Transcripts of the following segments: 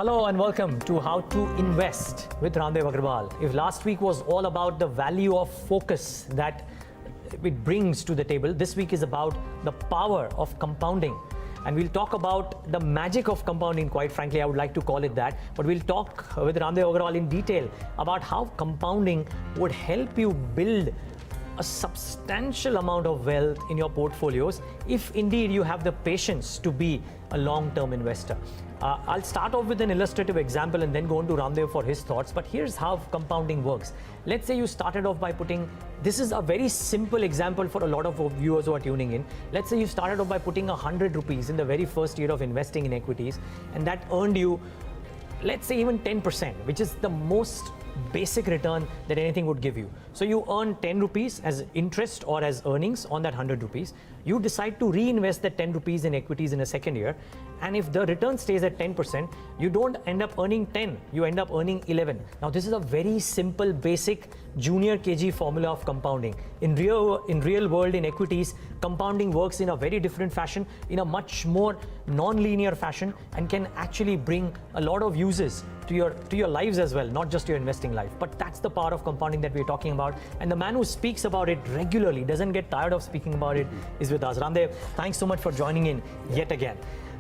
Hello and welcome to How to Invest with Ramdev Agarwal. If last week was all about the value of focus that it brings to the table, this week is about the power of compounding. And we'll talk about the magic of compounding, quite frankly, I would like to call it that. But we'll talk with Ramdev Agarwal in detail about how compounding would help you build a substantial amount of wealth in your portfolios if indeed you have the patience to be a long-term investor. I'll start off with an illustrative example and then go on to Ramdev for his thoughts. But here's how compounding works. Let's say you started off by putting, this is a very simple example for a lot of viewers who are tuning in. Let's say you started off by putting 100 rupees in the very first year of investing in equities, and that earned you, let's say, even 10%, which is the most basic return that anything would give you. So you earn 10 rupees as interest or as earnings on that 100 rupees. You decide to reinvest that 10 rupees in equities in a second year. And if the return stays at 10%, you don't end up earning 10, you end up earning 11. Now this is a very simple, basic junior KG formula of compounding. In real world, in equities, compounding works in a very different fashion, in a much more non-linear fashion, and can actually bring a lot of uses to your lives as well, not just your investing life. But that's the power of compounding that we're talking about. And the man who speaks about it regularly, doesn't get tired of speaking about it, is with us. Ramdev, thanks so much for joining in yet again.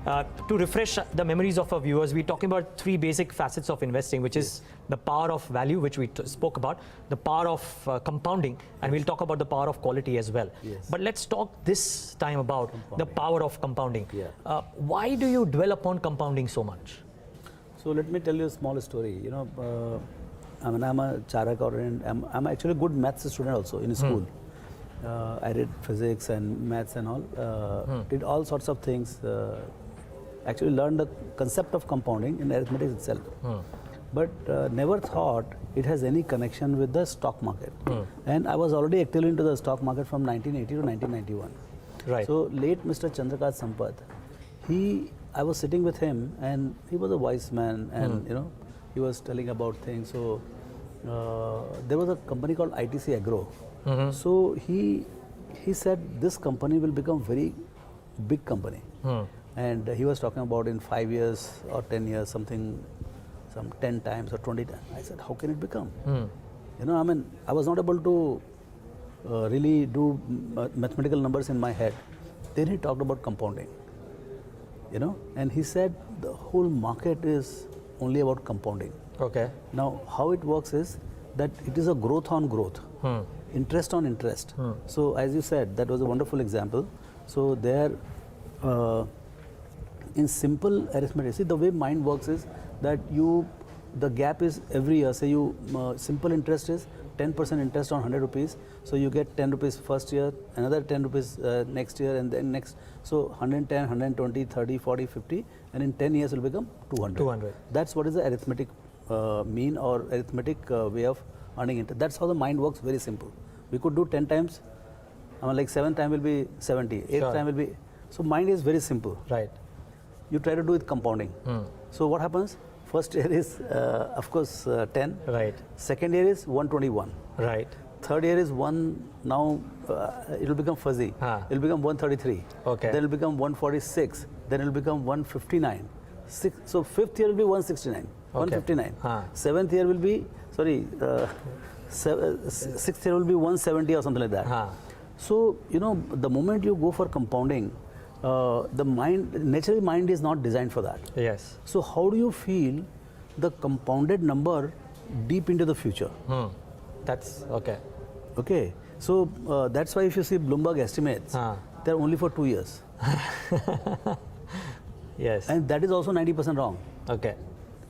To refresh the memories of our viewers, we're talking about three basic facets of investing, which is the power of value, which we spoke about, the power of compounding, and we'll talk about the power of quality as well. Yes. But let's talk this time about the power of compounding. Yeah. Why do you dwell upon compounding so much? So let me tell you a small story. You know, I'm a Charak, and I'm actually a good maths student also in school. I did physics and maths and all. Did all sorts of things. Actually learned the concept of compounding in arithmetic itself. But never thought it has any connection with the stock market. And I was already active into the stock market from 1980 to 1991. Right. So late Mr. Chandrakant Sampath, I was sitting with him, and he was a wise man, and you know, he was telling about things. So there was a company called ITC Agro. So he said this company will become very big company. And he was talking about in 5 years or 10 years, some 10 times or 20 times. I said, how can it become? You know, I mean, I was not able to really do mathematical numbers in my head. Then he talked about compounding, you know, and he said the whole market is only about compounding. Okay. Now, how it works is that it is a growth on growth, interest on interest. So as you said, that was a wonderful example. So there, in simple arithmetic, see the way mind works is that the gap is every year. Say simple interest is 10% interest on 100 rupees. So you get 10 rupees first year, another 10 rupees next year, and then next. So 110, 120, 30, 40, 50, and in 10 years it will become 200. 200. That's what is the arithmetic mean or arithmetic way of earning interest. That's how the mind works, very simple. We could do 10 times, like 7th time will be 70, 8th time will be. So mind is very simple. Right. You try to do it compounding. So what happens? First year is, of course, 10. Right. Second year is 121. Right. Third year is now it will become fuzzy. It will become 133. Okay. Then it will become 146. Then it will become 159. So fifth year will be 169. 159. Seventh year will be, sixth year will be 170 or something like that. So, you know, the moment you go for compounding, the naturally mind is not designed for that. Yes. So how do you feel the compounded number deep into the future? That's okay. Okay. So that's why if you see Bloomberg estimates, they're only for 2 years. Yes. And that is also 90% wrong. Okay.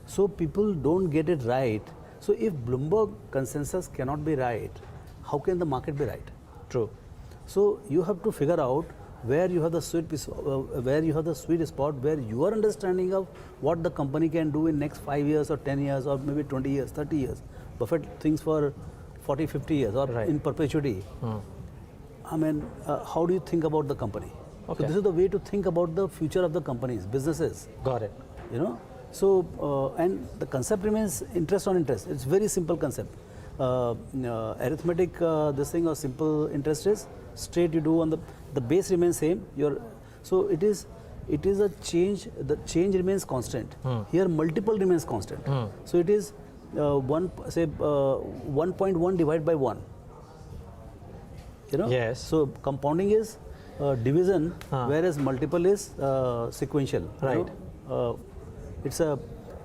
So people don't get it right. So if Bloomberg consensus cannot be right, how can the market be right? True. So you have to figure out where you have the sweet spot, where your understanding of what the company can do in next 5 years or 10 years or maybe 20 years, 30 years. Buffett thinks for 40, 50 years or in perpetuity. I mean, how do you think about the company? Okay. So this is the way to think about the future of the companies, businesses. Got it. You know, so and the concept remains interest on interest. It's very simple concept. Arithmetic, this thing or simple interest is straight you do on the base remains same. So it is it is a change. The change remains constant. Here, multiple remains constant. So it is 1.1 divided by 1. You know. Yes. So compounding is division, whereas multiple is sequential. Right. You know?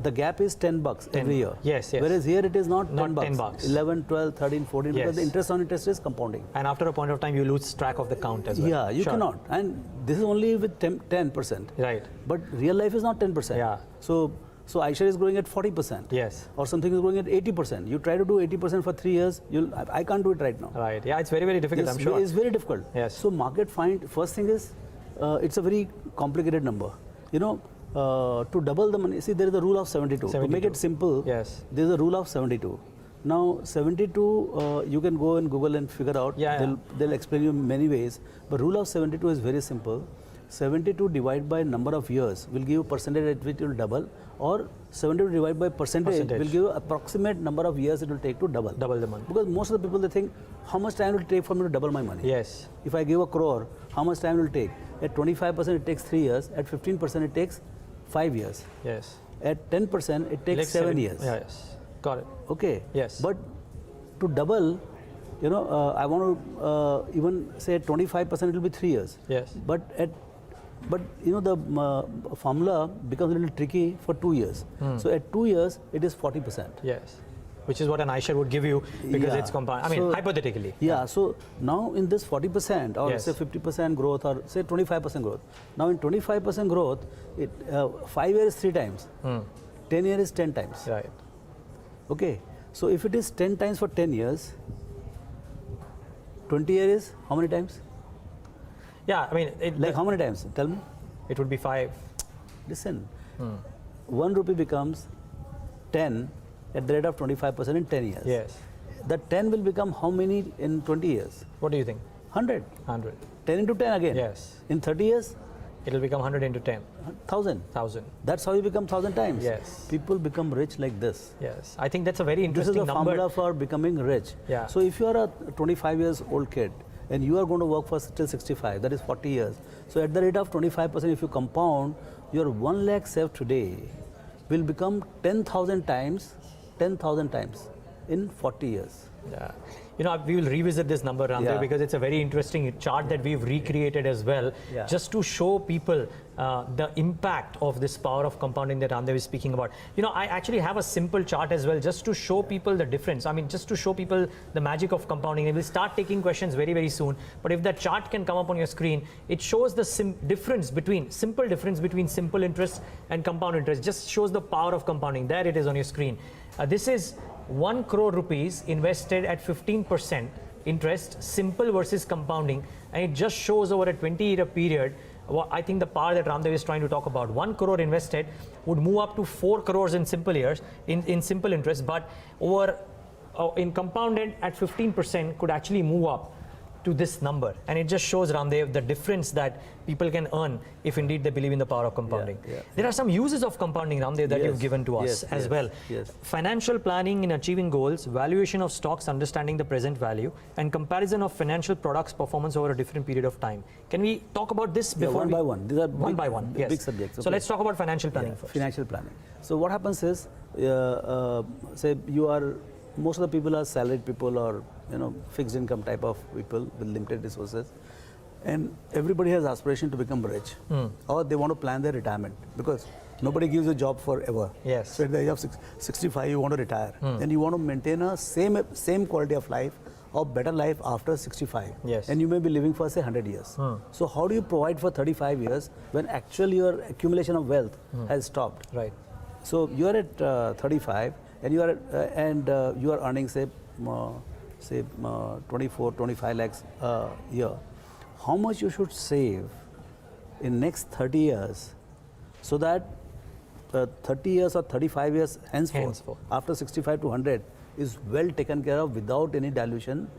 The gap is $10 every year. Yes, yes. Whereas here it is not Not $10. $10. 11, 12, 13, 14, Yes. because the interest on interest is compounding. And after a point of time, you lose track of the count as well. Yeah, you Sure. cannot. And this is only with 10%. Right. But real life is not 10%. Yeah. So iShare is growing at 40%. Yes. Or something is growing at 80%. You try to do 80% for 3 years, I can't do it right now. Right. Yeah, it's very, very difficult, I'm sure. It's very difficult. Yes. So market first thing is, it's a very complicated number. You know, to double the money, see there is a rule of 72. To make it simple, Yes. there is a rule of 72. Now 72, you can go and Google and figure out. Yeah, They'll explain you many ways. But rule of 72 is very simple. 72 divided by number of years will give you percentage at which it will double, or 72 divided by percentage will give you approximate number of years it will take to double. Double the money. Because most of the people, they think, how much time will it take for me to double my money? Yes. If I give a crore, how much time will it take? At 25% it takes 3 years, at 15% it takes 5 years. Yes. At 10% it takes Like 7 years. Yes. Got it. Okay. Yes. But to double, you know, I want to even say at 25% it will be 3 years. Yes. But you know, the formula becomes a little tricky for 2 years. So at 2 years it is 40%. Yes. Which is what an iShare would give you because Yeah. it's compound. I mean, So- hypothetically. Yeah, so now in this 40% or Yes. say 50% growth or say 25% growth. Now in 25% growth, 5 years is 3 times, 10 years is 10 times. Right. Okay, so if it is 10 times for 10 years, 20 years is how many times? Yeah, I mean, Like how many times? Tell me. it would be 5. Listen, 1 rupee becomes 10 at the rate of 25% in 10 years. Yes. The 10 will become how many in 20 years? What do you think? 100. 100. 10 into 10 again. Yes. In 30 years, It'll become 100 into 10. 1000. 1,000. That's how you become 1000 times. Yes. People become rich like this. Yes. I think that's a very This is interesting the number. formula for becoming rich. Yeah. So if you are a 25 years old kid and you are going to work for till 65, that is 40 years. So at the rate of 25%, if you compound, your 1 lakh saved today will become 10,000 times in 40 years. Yeah. You know, we will revisit this number, Ramdev, Yeah. because it's a very interesting chart that we've recreated as well, Yeah. just to show people the impact of this power of compounding that Ramdev is speaking about. You know, I actually have a simple chart as well, just to show people the difference. I mean, just to show people the magic of compounding. And we'll start taking questions very, very soon. But if that chart can come up on your screen, it shows the simple difference between simple interest and compound interest. Just shows the power of compounding. There it is on your screen. This is 1 crore rupees invested at 15% interest, simple versus compounding, and it just shows over a 20-year period. I think the power that Ramdev is trying to talk about. 1 crore invested would move up to 4 crores in simple years, in simple interest, but over in compounded at 15% could actually move up to this number. And it just shows, Ramdev, the difference that people can earn if indeed they believe in the power of compounding. Yeah. There are some uses of compounding, Ramdev, that Yes, you've given to us yes, as yes, well. yes. Financial planning in achieving goals, valuation of stocks, understanding the present value, and comparison of financial products' performance over a different period of time. Can we talk about this Yeah, before one by one. These are one big, by one? Yes. big subjects. So Okay. let's talk about financial planning Yeah, first. Financial planning. So what happens is, say most of the people are salaried people or fixed income type of people with limited resources, and everybody has aspiration to become rich, or they want to plan their retirement because nobody gives a job forever. Yes. So at the age of 65, you want to retire, and you want to maintain a same quality of life or better life after 65. Yes. And you may be living for say 100 years. So how do you provide for 35 years when actually your accumulation of wealth has stopped? Right. So you are at 35 and you are earning say 24-25 lakhs a year. How much you should save in next 30 years so that 30 years or 35 years henceforth after 65 to 100 is well taken care of without any dilution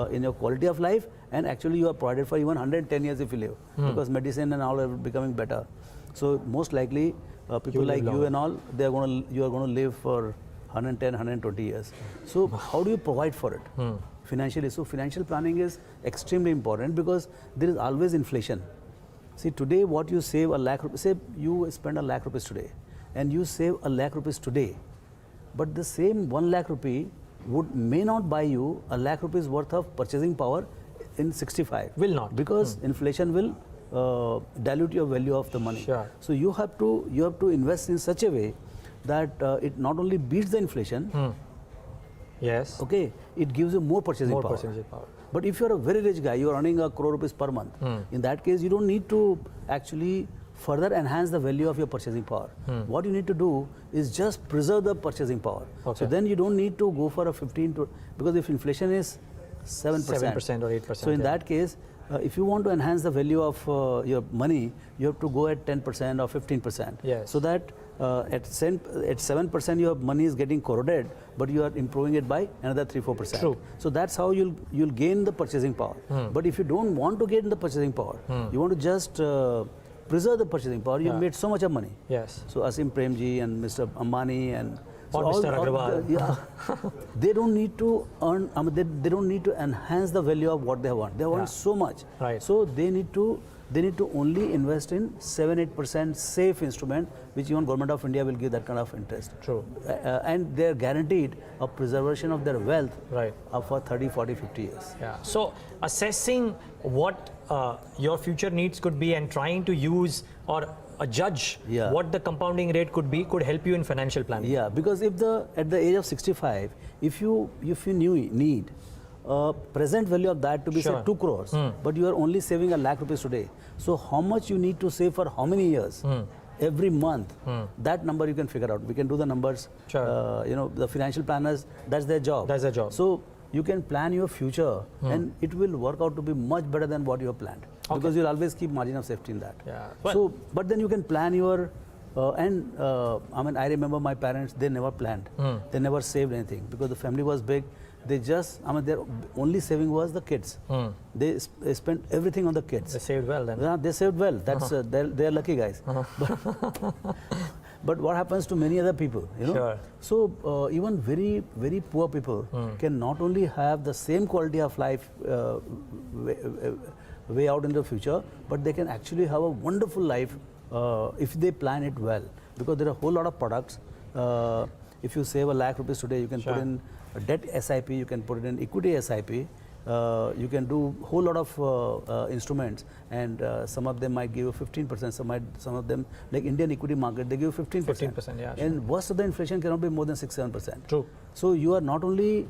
in your quality of life, and actually you are provided for even 110 years if you live, because medicine and all are becoming better. So most likely people like you and all, you are going to live for 110, 120 years. So how do you provide for it financially? So financial planning is extremely important because there is always inflation. See, today what you save a lakh rupees, say you spend a lakh rupees today and you save a lakh rupees today, but the same 1 lakh rupee may not buy you a lakh rupees worth of purchasing power in 65. Will not. Because inflation will dilute your value of the money. Sure. So you have to invest in such a way that it not only beats the inflation, Yes. okay, it gives you more purchasing More power. purchasing power. But if you're a very rich guy, you're earning a crore rupees per month, in that case, you don't need to actually further enhance the value of your purchasing power. What you need to do is just preserve the purchasing power. Okay. So then you don't need to go for a 15 to, because if inflation is 7%, 7% or 8%. so in yeah. that case, if you want to enhance the value of your money, you have to go at 10% or 15%. Yes. So that at 7% your money is getting corroded, but you are improving it by another 3-4%. True. So that's how you'll gain the purchasing power. But if you don't want to gain the purchasing power, you want to just preserve the purchasing power, you made so much of money. Yes. So Asim Premji and Mr. Ambani and Or Mr. Agarwal. They don't need to earn. I mean, they don't need to enhance the value of what they want. They want so much. Right. So they need to only invest in 7-8% safe instrument, which even Government of India will give that kind of interest. True. And they are guaranteed a preservation of their wealth Right. for 30, 40, 50 years. Yeah. So assessing what your future needs could be and trying to use or judge Yeah. what the compounding rate could be could help you in financial planning. Yeah, because if at the age of 65, if you need present value of that to be say Sure. 2 crores, but you are only saving a lakh rupees today. So how much you need to save for how many years? Every month, that number you can figure out. We can do the numbers. Sure. The financial planners, that's their job. That's their job. So you can plan your future, and it will work out to be much better than what you have planned. Okay. Because you'll always keep margin of safety in that. Yeah. So, but then you can plan your, I mean, I remember my parents, they never planned. They never saved anything because the family was big. They just, I mean, their only saving was the kids. They spent everything on the kids. They saved well then. Yeah, they saved well. That's they're lucky guys. But what happens to many other people, Sure. So even very, very poor people can not only have the same quality of life way out in the future, but they can actually have a wonderful life if they plan it well. Because there are a whole lot of products. If you save a lakh rupees today, you can Sure. put in a debt SIP, you can put it in equity SIP. You can do a whole lot of instruments, and some of them might give you 15%. Some of them, like Indian equity market, they give you 15%. 15%, yeah, sure. And worst of the inflation cannot be more than 6-7%. True. So you are not only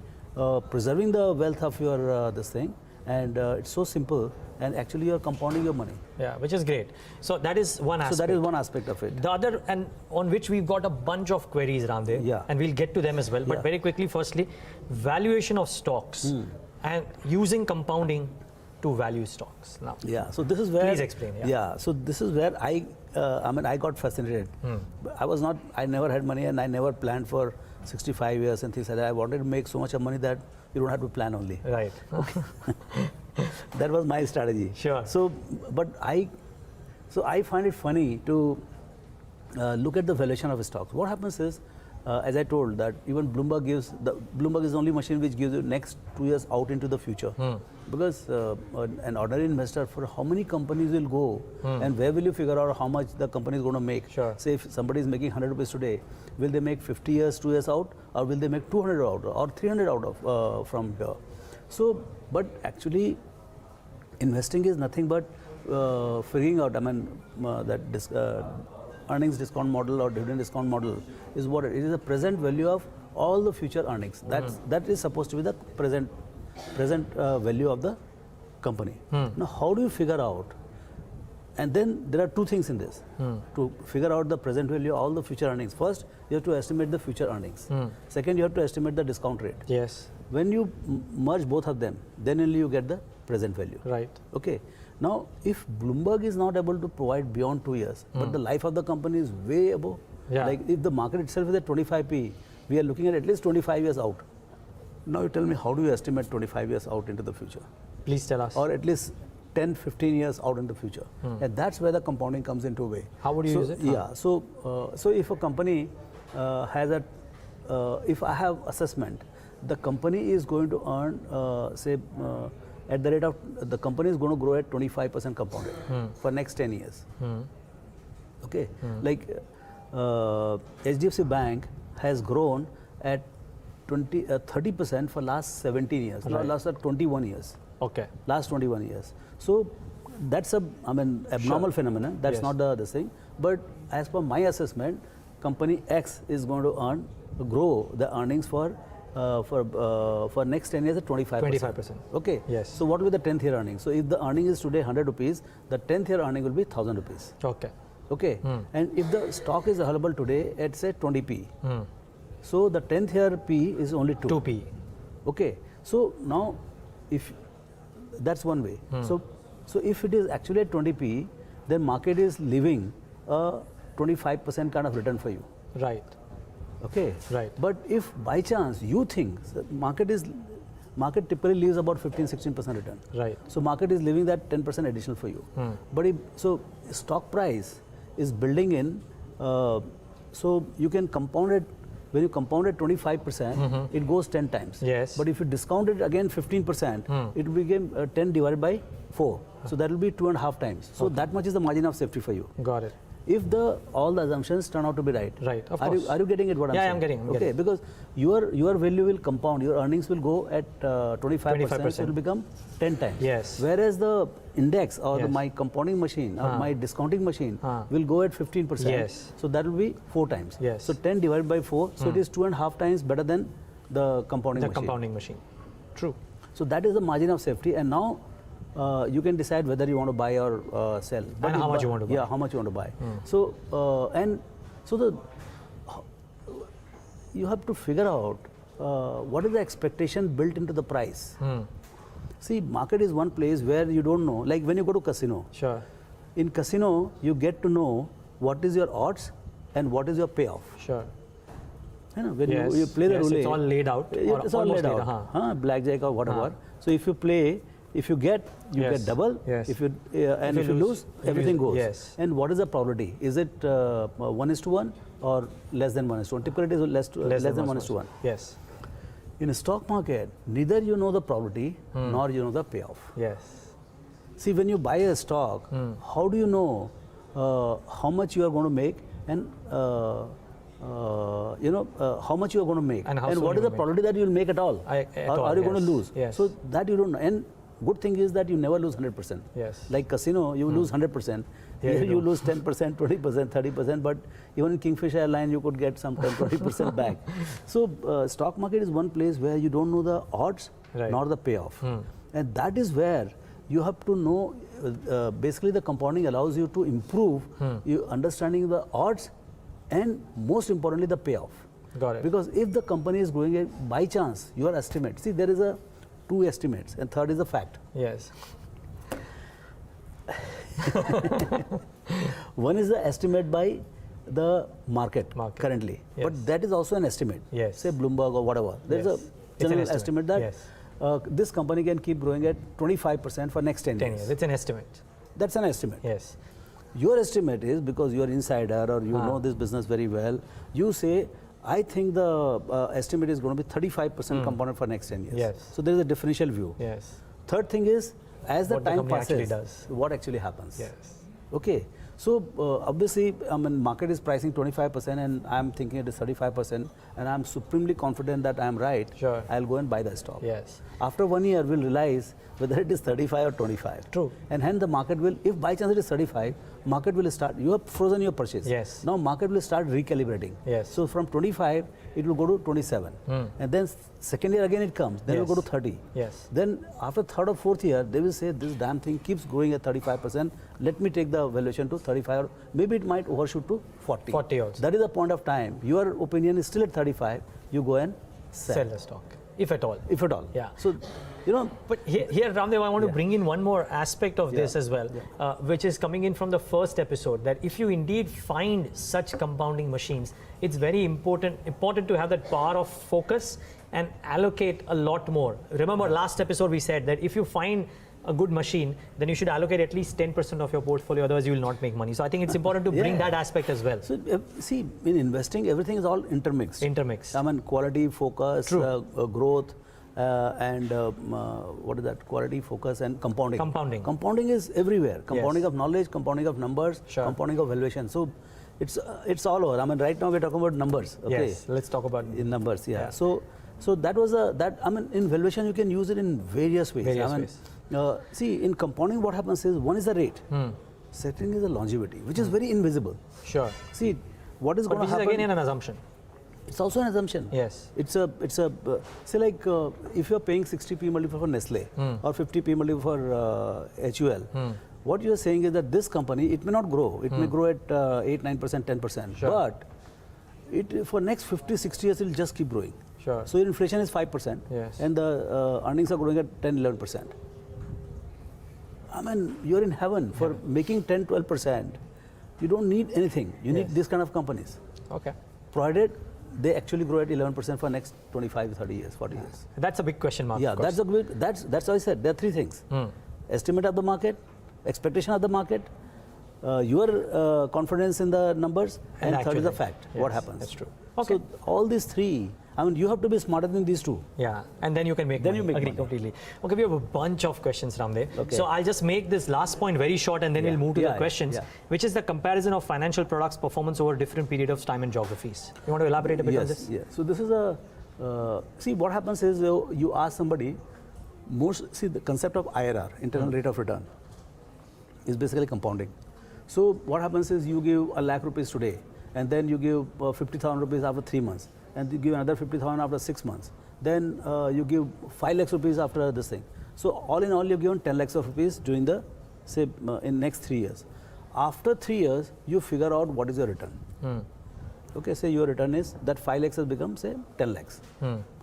preserving the wealth of your this thing, and it's so simple, and actually you are compounding your money. Yeah, which is great. So that is one aspect. So that is one aspect of it. The other, and on which we've got a bunch of queries around there, Yeah. and we'll get to them as well. But Yeah. very quickly, firstly, valuation of stocks and using compounding to value stocks. Now, Yeah. So this is where. Please explain, yeah. Yeah. So this is where I mean, I got fascinated. I never had money, and I never planned for 65 years and things like that. I wanted to make so much of money that you don't have to plan only. right. That was my strategy. Sure. So, but I find it funny to look at the valuation of stocks. What happens is, as I told, that even Bloomberg is the only machine which gives you next 2 years out into the future. Because an ordinary investor, for how many companies will go, and where will you figure out how much the company is going to make? Sure. Say if somebody is making 100 rupees today, will they make 50 years, 2 years out, or will they make 200 out or 300 out of from here? So, but actually, investing is nothing but figuring out. I mean, earnings discount model or dividend discount model is what it is. The present value of all the future earnings. That is supposed to be the present value of the company. Now, how do you figure out? And then there are two things in this. To figure out the present value of all the future earnings. First, you have to estimate the future earnings. Second, you have to estimate the discount rate. Yes. When you merge both of them, then only you get the present value. Right. Okay. Now, if Bloomberg is not able to provide beyond 2 years, but the life of the company is way above, Yeah. like if the market itself is at 25p, we are looking at least 25 years out. Now you tell me, how do you estimate 25 years out into the future? Please tell us. Or at least 10, 15 years out in the future. And that's where the compounding comes into way. How would you use it? Yeah. So if a company has if I have assessment, the company is going to earn, say, at the rate of the company is going to grow at 25% compounded for next 10 years. Okay, like HDFC Bank has grown at 30% for last 17 years, last 21 years. Okay. Last 21 years. So that's a, I mean, abnormal phenomenon. That's Yes. not the thing. But as per my assessment, company X is going to grow the earnings for next 10 years at 25%. 25%. Okay. Yes. So what will be the 10th year earning? So if the earning is today 100 rupees, the 10th year earning will be 1000 rupees. Okay. Okay. And if the stock is available today at say 20p, so the 10th year P is only 2. 2p. Okay. So now, if that's one way. So if it is actually at 20p, then market is leaving a 25% kind of return for you. Right. Okay. Right. But if by chance you think market typically leaves about 15-16% return. Right. So market is leaving that 10% additional for you. But so stock price is building in. So you can compound it. When you compound it 25%, it goes 10 times. Yes. But if you discount it again 15%, it will become 10 divided by 4. So that will be 2.5 times. So that much is the margin of safety for you. Got it. If all the assumptions turn out to be right. Right, of Are course. you getting it what I'm saying? Yeah, I'm getting. Okay, because your value will compound, your earnings will go at 25%, so it will become 10 times. Yes. Whereas the index or Yes. my compounding machine or my discounting machine will go at 15%. Yes. So that will be 4 times. Yes. So 10 divided by 4, so it is 2.5 times better than the compounding The machine. compounding machine. True. So that is the margin of safety, and now you can decide whether you want to buy or sell. And how much you want to buy. Yeah, how much you want to buy. So you have to figure out what is the expectation built into the price. See, market is one place where you don't know. Like when you go to casino. Sure. In casino, you get to know what is your odds and what is your payoff. Sure. You know, when Yes. you play the Yes, roulette, it's all laid out. Or it's all almost laid out. Blackjack or whatever. So if you play, if you get, you Yes. get double. Yes. If you if you lose, everything goes. Yes. And what is the probability? Is it 1:1 or less than 1:1? Typically, it is less than 1:1. Yes. In a stock market, neither you know the probability nor you know the payoff. Yes. See, when you buy a stock, how do you know how much you are going to make and how much you are going to make And how soon what you is the will make. probability that you will make at all, or are you going to yes, lose? yes. So that you don't know. And good thing is that you never lose 100%. Yes. Like casino, you lose 100%. Here Here you you don't. lose 10%, 20%, 30%. But even in Kingfisher Airline, you could get some 10-20% back. So stock market is one place where you don't know the odds Right. nor the payoff, and that is where you have to know. Basically, the compounding allows you to improve you understanding the odds and most importantly the payoff. Got it. Because if the company is growing by chance, your estimate, see there is a 2 estimates and third is a fact. Yes. One is the estimate by the market. Currently, Yes. but that is also an estimate. Yes. Say Bloomberg or whatever. There is Yes. a It's an general estimate that Yes. this company can keep growing at 25% for next 10 10 years. years. It's an estimate. That's an estimate. Yes. Your estimate is because you are insider or you know this business very well. You say, I think the estimate is going to be 35% compounded for next 10 years. Yes. So there is a differential view. Yes. Third thing is, as the What the time company actually passes, does. what actually happens. Yes. Okay. So obviously, I mean, market is pricing 25% and I'm thinking it is 35% and I'm supremely confident that I'm right. Sure. I'll go and buy the stock. Yes. After 1 year, we'll realize whether it is 35 or 25. True. And hence the market will, if by chance it is 35, market will start, you have frozen your purchase. Yes. Now market will start recalibrating. Yes. So from 25, it will go to 27. And then second year again it comes, then it will go to 30. Yes. Then after third or fourth year, they will say this damn thing keeps growing at 35%. Let me take the valuation to 35 or maybe it might overshoot to 40. 40 also. That is the point of time. Your opinion is still at 35. You go and Sell the stock, if at all. if at all. Yeah. So, you know, But here, Ramdev, I want to bring in one more aspect of this as well, which is coming in from the first episode, that if you indeed find such compounding machines, it's very important to have that power of focus and allocate a lot more. Remember, last episode we said that if you find a good machine, then you should allocate at least 10% of your portfolio, otherwise you will not make money. So I think it's important to bring that aspect as well. So see, in investing, everything is all intermixed. Intermix. I mean, quality, focus, growth, and what is that? Quality, focus, and compounding. Compounding. Compounding is everywhere. Compounding of knowledge, compounding of numbers, Sure. compounding of valuation. So it's all over. I mean, right now we're talking about numbers. Okay. Yes, let's talk about In numbers, yeah. Yeah. So that was I mean, in valuation you can use it in various ways. Various I mean, ways. see, in compounding what happens is one is the rate, second is the longevity, which is very invisible. Sure. See, what is But going this to is happen? again an assumption. It's also an assumption. Yes. It's a say like if you're paying 60p multiple for Nestle or 50p multiple for HUL, what you're saying is that this company, it may not grow. It may grow at 8, 9%, 10%. Sure. But it for next 50, 60 years, it will just keep growing. Sure. So your inflation is 5%, Yes. and the earnings are growing at 10, 11%. I mean, you're in heaven for making 10, 12%. You don't need anything. You need Yes. this kind of companies, Okay. provided they actually grow at 11% for next 25, 30 years, 40 years. That's a big question mark. Yeah, of course. that's how I said. There are three things: estimate of the market, expectation of the market, your confidence in the numbers, and third is the actually. fact. Yes, What happens? that's true. Okay. So all these three. I mean, you have to be smarter than these two. Yeah, and then you can make Then money. you make Agree money. completely. Okay, we have a bunch of questions, Ramdev. Okay. So I'll just make this last point very short and then Yeah. we'll move to Yeah, the yeah, questions, yeah. which is the comparison of financial products performance over different period of time and geographies. You want to elaborate a bit on Yes, this? yes. So this is a see what happens is you ask somebody. See the concept of IRR, internal rate of return, is basically compounding. So what happens is you give a lakh rupees today, and then you give 50,000 rupees after 3 months, and you give another 50,000 after 6 months. Then you give 5 lakhs rupees after this thing. So all in all, you've given 10 lakhs of rupees during the say in next 3 years. After 3 years, you figure out what is your return. Okay, say your return is that 5 lakhs has become say 10 lakhs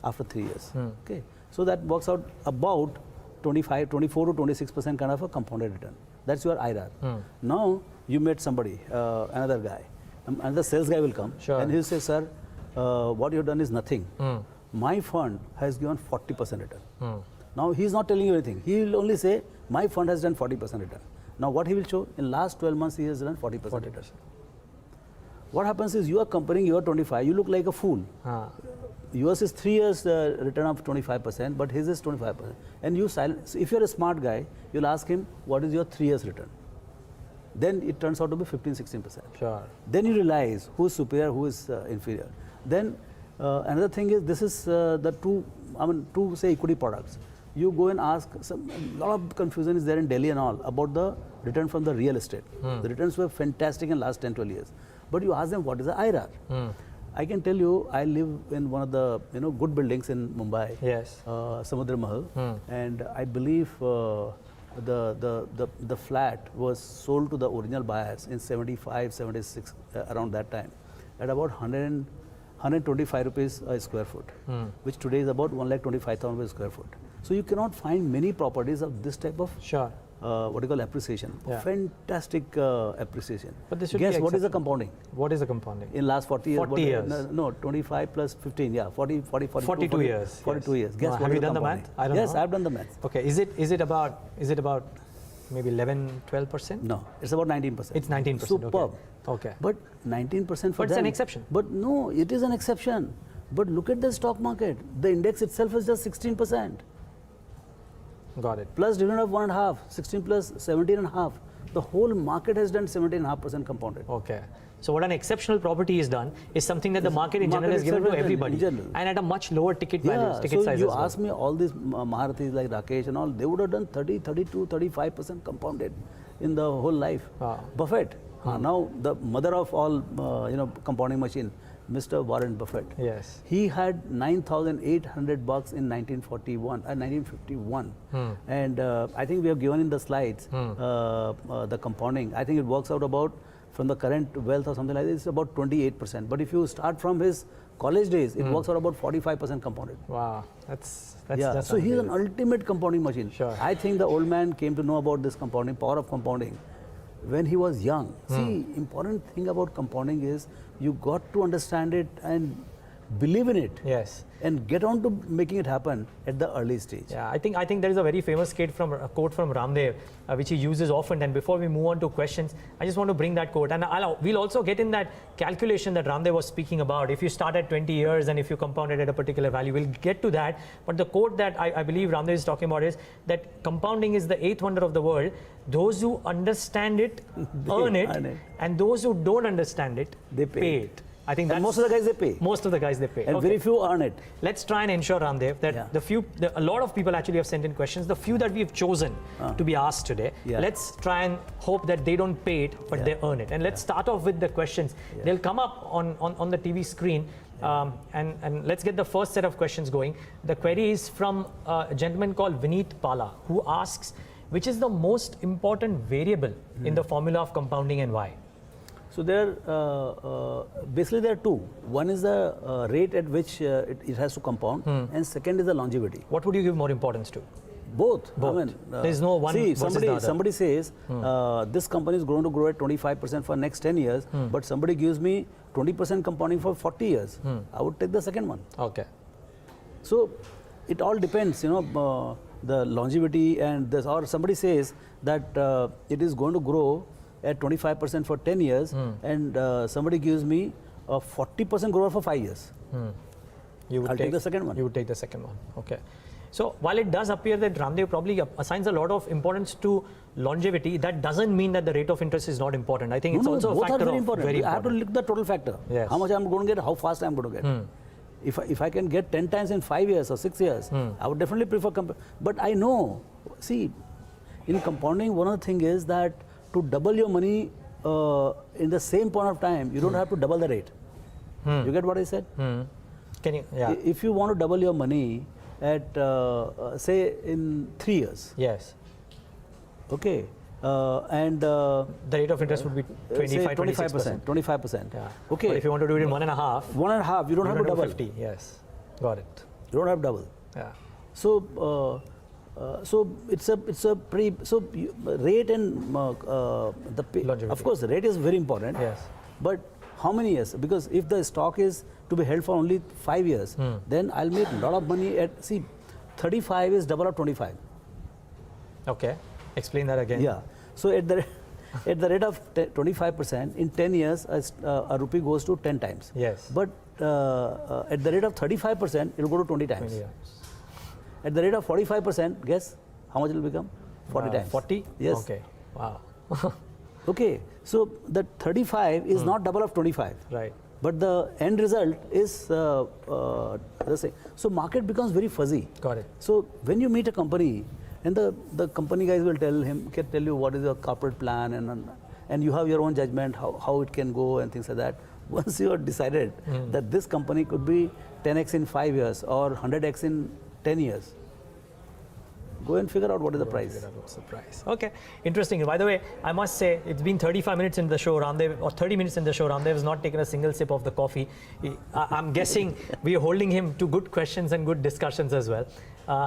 after 3 years. Okay, so that works out about 24 to 26% kind of a compounded return. That's your IRR. Now you met somebody, another guy, another sales guy will come, Sure. and he'll say, sir, what you've done is nothing. My fund has given 40% return. Now he's not telling you anything. He will only say, my fund has done 40% return. Now what he will show, in last 12 months he has done 40% return. What happens is you are comparing your 25, you look like a fool. Yours is 3 years return of 25%, but his is 25%. And you silence. If you're a smart guy, you'll ask him, what is your 3 years return? Then it turns out to be 15, 16%. Sure. Then you realize who is superior, who is inferior. Then another thing is this is the two say equity products. You go and ask, a lot of confusion is there in Delhi and all about the return from the real estate. The returns were fantastic in last 10, 12 years. But you ask them what is the IRR? I can tell you, I live in one of the good buildings in Mumbai, Yes. Samudra Mahal, and I believe the flat was sold to the original buyers in 75, 76 around that time at about 125 rupees a square foot, which today is about 1,25,000 rupees a square foot. So you cannot find many properties of this type of Sure. what you call appreciation. Yeah. Fantastic appreciation. But this should Guess be what is the acceptable. compounding? What is the compounding? In last 40 years. 40 years. No, 25 plus 15, yeah, 42 42 years. 42 yes. years. Guess Have what you is the done the compounding? math? I don't yes, know. I've done the math. Okay, is it about maybe 11, 12%? No, it's about 19%. It's 19%. Superb. Okay. But 19% for But it's them. an exception. But no, it is an exception. But look at the stock market. The index itself is just 16%. Got it. Plus dividend of 1.5, 16 plus 17.5. The whole market has done 17.5% compounded. Okay. So what an exceptional property is done is something that the market in general market has given to itself has done everybody, in general. and at a much lower ticket values, ticket so size you as well. ask me all these Maharathis like Rakesh and all, they would have done 30, 32, 35% compounded in the whole life. Wow. Buffett, now the mother of all compounding machine, Mr. Warren Buffett. Yes. He had $9,800 in 1951, and I think we have given in the slides the compounding. I think it works out about from the current wealth or something like this, it's about 28%. But if you start from his college days, it works out about 45% compounded. Wow. That's So he's an unbelievable. ultimate compounding machine. Sure. I think the old man came to know about this compounding, power of compounding, when he was young. See, important thing about compounding is you got to understand it, and believe in it, Yes. and get on to making it happen at the early stage. Yeah, I think there is a very famous quote from Ramdev, which he uses often. And before we move on to questions, I just want to bring that quote. And we'll also get in that calculation that Ramdev was speaking about. If you start at 20 years and if you compound it at a particular value, we'll get to that. But the quote that I believe Ramdev is talking about is that compounding is the eighth wonder of the world. Those who understand it earn it, and those who don't understand it, They pay it. I think And that's most of the guys, they pay. most of the guys they pay. And Okay. very few earn it. Let's try and ensure, Ramdev, that Yeah. a lot of people actually have sent in questions. The few that we've chosen to be asked today, Yeah. let's try and hope that they don't pay it, but they earn it. And let's start off with the questions. They'll come up on the TV screen. And let's get the first set of questions going. The query is from a gentleman called Vineet Pala, who asks, which is the most important variable in the formula of compounding and why? So basically there are two. One is the rate at which it has to compound, and second is the longevity. What would you give more importance to? Both. Both. I mean, There's no one See, versus the other. somebody says this company is going to grow at 25% for next 10 years, but somebody gives me 20% compounding for 40 years. I would take the second one. Okay. So it all depends, the longevity and this. Or somebody says that it is going to grow at 25% for 10 years, and somebody gives me a 40% growth for 5 years. I'll take the second one. You would take the second one. Okay. So while it does appear that Ramdev probably assigns a lot of importance to longevity, that doesn't mean that the rate of interest is not important. I think it's also both a factor are very of important. very I have to important. look at the total factor. Yes. How much I'm going to get, how fast I'm going to get. If I can get 10 times in 5 years or 6 years, I would definitely prefer but I know, see, in compounding, one of the things is that to double your money in the same point of time, you don't have to double the rate. You get what I said? Can you? Yeah. If you want to double your money at, say, in 3 years, Yes. okay, and The rate of interest would be say 25%. 25%. Yeah. Okay. But if you want to do it in 1.5, 1.5, you don't have to double. 50. Yes. Got it. You don't have double. Yeah. So, so it's a pretty rate and the pay. Longevity. Of course, the rate is very important. Yes. But how many years? Because if the stock is to be held for only 5 years, then I'll make a lot of money at 35 is double of 25. Okay. Explain that again. Yeah. So at the rate of 25%, in 10 years, a rupee goes to 10 times. Yes. But at the rate of 35%, it will go to 20 times. 20 years. At the rate of 45%, guess how much it will become? 40 times. 40? Yes. Okay. Wow. Okay. So the 35 is not double of 25. Right. But the end result is the same. So market becomes very fuzzy. Got it. So when you meet a company, and the company guys will tell you what is your corporate plan, and you have your own judgment how it can go and things like that. Once you have decided that this company could be 10x in 5 years or 100x in 10 years, go and figure out what is the price. What's the price? Okay, interesting. By the way, I must say it's been 35 minutes in the show, Ramdev, or 30 minutes in the show. Ramdev has not taken a single sip of the coffee. I'm guessing we are holding him to good questions and good discussions as well.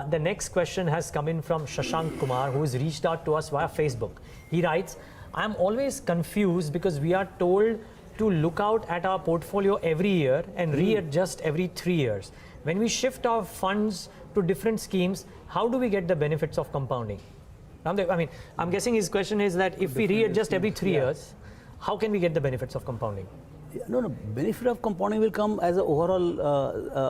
The next question has come in from Shashank Kumar, who has reached out to us via Facebook. He writes, I'm always confused because we are told to look out at our portfolio every year and readjust every 3 years. When we shift our funds to different schemes, how do we get the benefits of compounding? Ramdev, I mean, I'm guessing his question is that if we readjust every 3 years, how can we get the benefits of compounding? No, benefit of compounding will come as an overall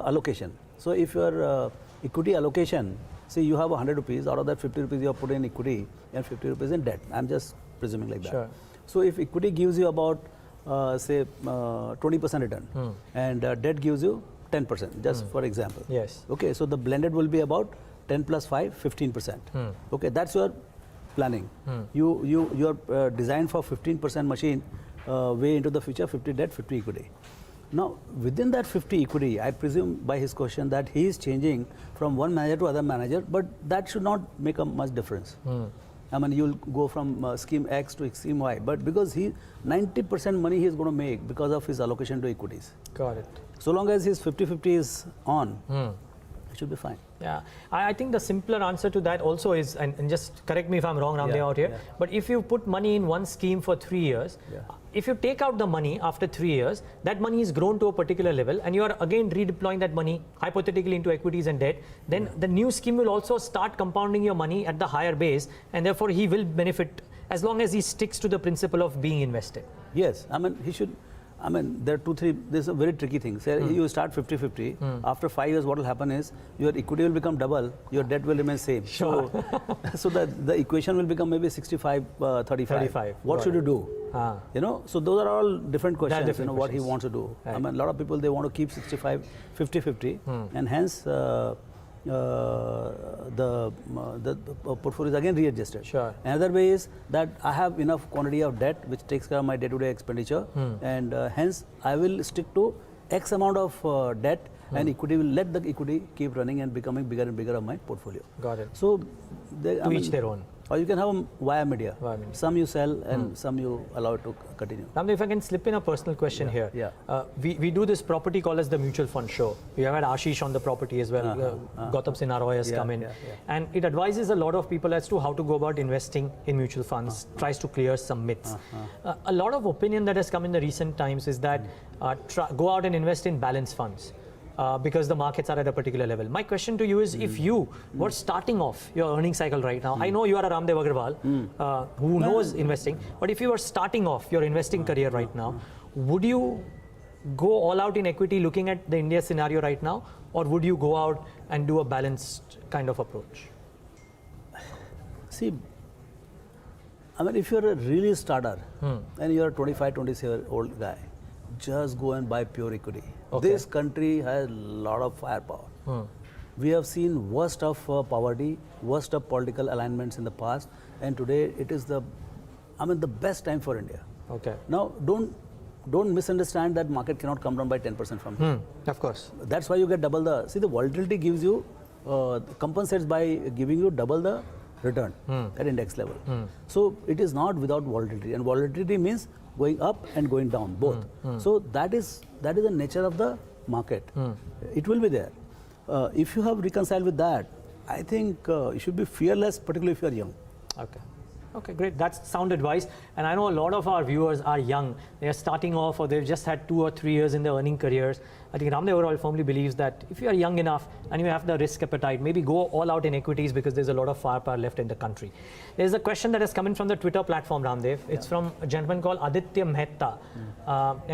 allocation. So if your equity allocation, say you have 100 rupees, out of that 50 rupees you have put in equity and 50 rupees in debt. I'm just presuming like that. Sure. So if equity gives you about, say, 20% return, and debt gives you 10%, just for example. Yes. Okay, so the blended will be about 10 plus 5, 15%. Okay, that's your planning. You are designed for 15% machine way into the future, 50 debt, 50 equity. Now, within that 50 equity, I presume by his question that he is changing from one manager to other manager, but that should not make a much difference. I mean, you'll go from scheme X to scheme Y, but because 90% money he is going to make because of his allocation to equities. Got it. So long as his 50-50 is on, should be fine. Yeah, I think the simpler answer to that also is, and just correct me if I'm wrong, Ramdev, Yeah, out here, yeah. but if you put money in one scheme for 3 years, Yeah. if you take out the money after 3 years, that money is grown to a particular level, and you are again redeploying that money hypothetically into equities and debt, then the new scheme will also start compounding your money at the higher base, and therefore he will benefit as long as he sticks to the principle of being invested. Yes, I mean, he should. I mean, there are 2-3. There's a very tricky thing. Say you start 50-50. After 5 years, what will happen is your equity will become double, your debt will remain same. Sure. So the equation will become maybe 65-35. 35. What Got should it. you do? Ah. You know, so those are all different questions. different what he questions. wants to do. Right. I mean, a lot of people they want to keep 65, 50-50, and hence the portfolio is again readjusted. Sure. Another way is that I have enough quantity of debt which takes care of my day-to-day expenditure, and hence I will stick to X amount of debt, and equity will let the equity keep running and becoming bigger and bigger of my portfolio. Got it. So, To each their own. Or you can have them via media. Via media. Some you sell and some you allow it to continue. Ramdev, if I can slip in a personal question here. yeah. We do this property called as the mutual fund show. We have had Ashish on the property as well. Gautam Sinha Roy has come in. And it advises a lot of people as to how to go about investing in mutual funds, tries to clear some myths. A lot of opinion that has come in the recent times is that go out and invest in balanced funds. Because the markets are at a particular level. My question to you is, if you were starting off your earning cycle right now, I know you are a Ramdev Agarwal who knows investing, but if you were starting off your investing career right now, would you go all out in equity looking at the India scenario right now, or would you go out and do a balanced kind of approach? See, I mean, if you're a really starter and you're a 25, 26-year-old guy, just go and buy pure equity. Okay. This country has a lot of firepower. We have seen worst of poverty, worst of political alignments in the past, and today it is the best time for India. Okay. Now, don't misunderstand that market cannot come down by 10% from here. Of course. That's why you get double the. See, the volatility gives you compensates by giving you double the return at index level. So it is not without volatility, and volatility means going up and going down both. So that is the nature of the market. It will be there. If you have reconciled with that, I think you should be fearless, particularly if you are young. Okay. Okay, great. That's sound advice. And I know a lot of our viewers are young. They are starting off, or they've just had 2 or 3 years in their earning careers. I think Ramdev Agarwal firmly believes that if you are young enough and you have the risk appetite, maybe go all out in equities, because there's a lot of firepower left in the country. There's a question that has come in from the Twitter platform, Ramdev. It's from a gentleman called Aditya Mehta.